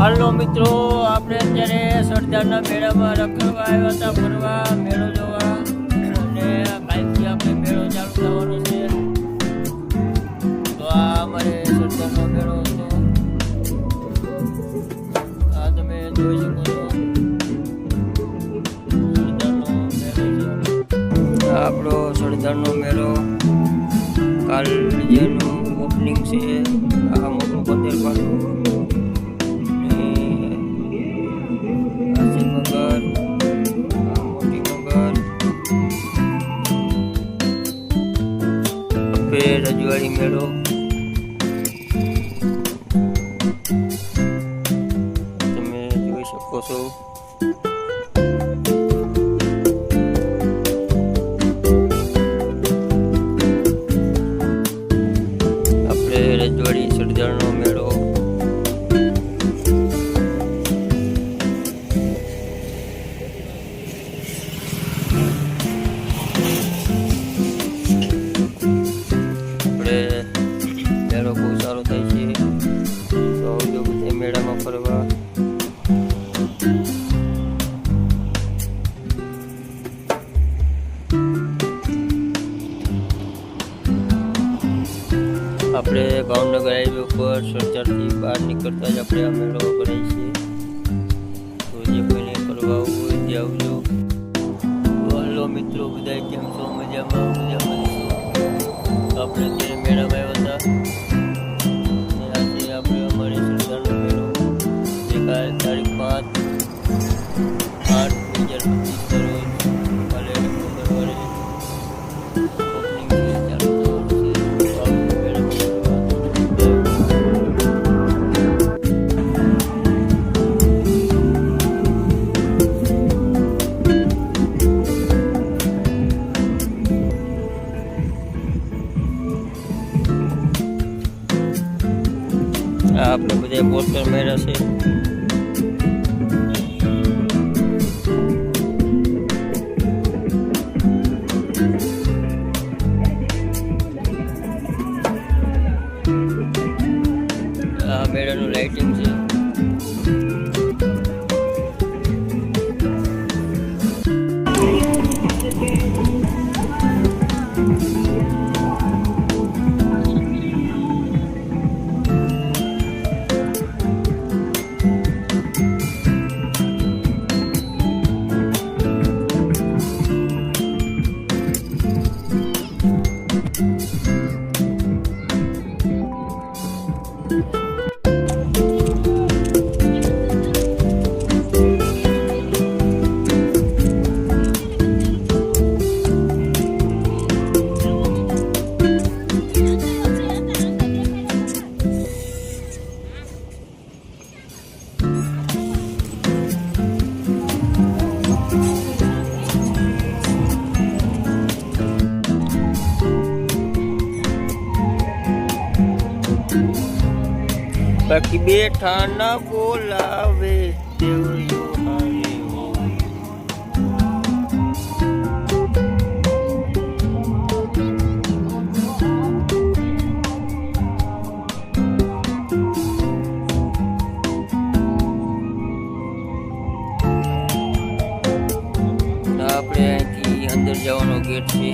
હાલો મિત્રો, આપણે અત્યારે સરદારના મેળામાં રખડવા આવ્યા હતા, ફરવા, મેળો જોવા. અને કાલથી આપણે મેળો ચાલુ થવાનો છે. તો આ અમારે સરદારનો મેળો હતો. આ તમે જોઈ શકો છો, સરદારનો મેળો છે. આ આપણો સરદારનો મેળો કાલ જેનું ઓપનિંગ છે. આ મોટું પંદર રજવાડી મેળો તમે જોઈ શકો છો. આપણે રજવાડી સરદારનો મેળો બહુ સારો થાય છે. તો આવજો બધા મેળામાં ફરવા. આપણે ભાવનગર હાઈવે ઉપર સરદારથી બહાર નીકળતા જ આપણે આ મેળો કરીએ છીએ. તો જે કોઈને ફરવા આવવું હોય તે આવજો. તો હલો મિત્રો, બધા કેમ છો? મજામાં? આપણે અત્યારે મેળામાં આવ્યા હતા. તારીખ 5/8/2025 રોજ કાલે મંગળવારે ઓપનિંગ ચાલુ આપણે બધા પોસ્ટર મેળા છે. આ મેળાનું લાઇટિંગ છે. બાકી બેઠા ના બોલાવે દેવયો હારે હો. આપણે અહીંથી અંદર જવાનો ગેટ છે.